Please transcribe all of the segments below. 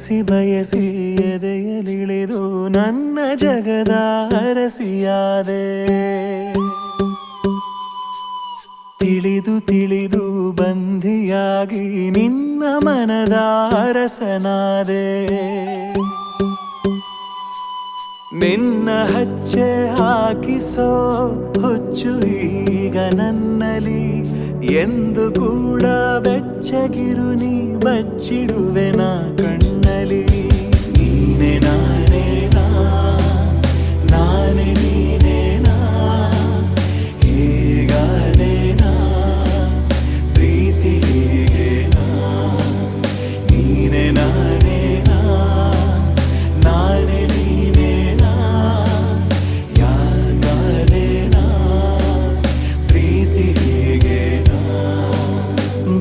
ಬಯಸಿ ಬಯಸಿ ಎದೆಯಲಿಳಿದು ನನ್ನ ಜಗದ ಅರಸಿಯಾದೆ. ತಿಳಿದು ತಿಳಿದು ಬಂಧಿಯಾಗಿ ನಿನ್ನ ಮನದ ಅರಸನಾದೆ. ನಿನ್ನ ಹಚ್ಚೆ ಹಾಕಿಸೋ ಹುಚ್ಚು ಈಗ ನನ್ನಲ್ಲಿ ಎಂದು ಕೂಡ ಬೆಚ್ಚಗಿರು ನೀ ಬಚ್ಚಿಡುವೆ ನಾ ಕಣ್ಣಲ್ಲಿ. ನೀನೆ ನಾನೇನಾ ನಾನೇ ನೀನೇನಾ ಹೀಗಾದೇನಾ ಪ್ರೀತಿ ಹೀಗೇನಾ. ನೀನೆ ನಾನೇನಾ ನಾನೇ ನೀನೇನಾ ಯಾಕಾದೇನಾ ಪ್ರೀತಿ ಹೀಗೇನಾ.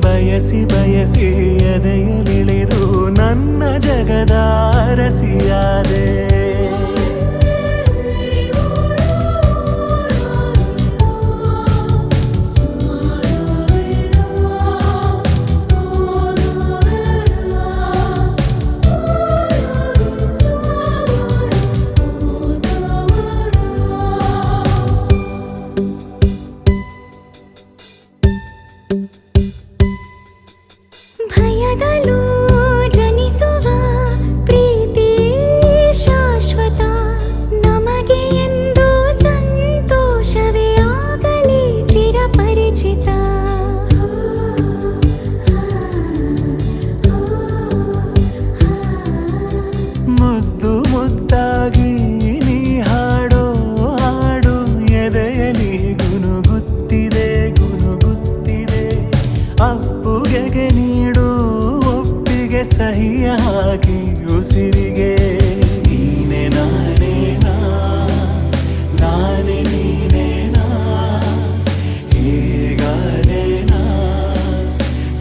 ಬಯಸಿ ಬಯಸಿ ಎದೆಯಲಿಳಿದು ನನ್ನ ಜಗದ ಅರಸಿಯಾದೆ. ಭಯದಲ್ಲೂ ಜನಿಸುವ ಪ್ರೀತಿ ಶಾಶ್ವತ. ನಮಗೆ ಎಂದು ಸಂತೋಷವೇ ಆಗಲಿ ಚಿರಪರಿಚಿತ. ಮುದ್ದು ಮುದ್ದಾಗಿ ನೀ ಹಾಡೋ ಹಾಡು ಎದೆಯಲಿ ಗುನುಗುತ್ತಿದೆ ಗುನುಗುತ್ತಿದೆ. ಅಪ್ಪುಗೆಗೆ ನೀಡು ಒಪ್ಪಿಗೆ ಸಹಿಯ ಹಾಕಿ ಉಸಿರಿಗೆ. ನೀನೆ ನಾನೇನಾ ನಾನೇ ನೀನೇನಾ ಹೀಗಾದೇನಾ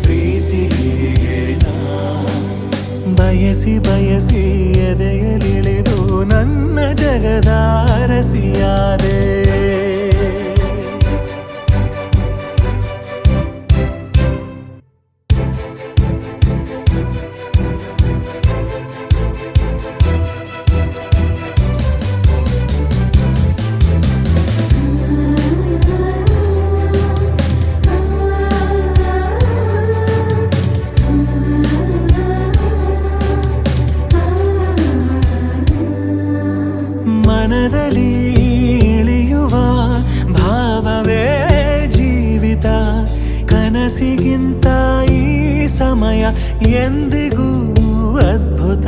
ಪ್ರೀತಿ ಹೀಗೇನಾ. ಬಯಸಿ ಬಯಸಿ ಎದೆಯಲಿಳಿದು ನನ್ನ ಜಗದ ಅರಸಿಯಾದೆ. ಮನದಲ್ಲಿ ಇಳಿಯುವ ಭಾವವೇ ಜೀವಿತ. ಕನಸಿಗಿಂತ ಈ ಸಮಯ ಎಂದಿಗೂ ಅದ್ಭುತ.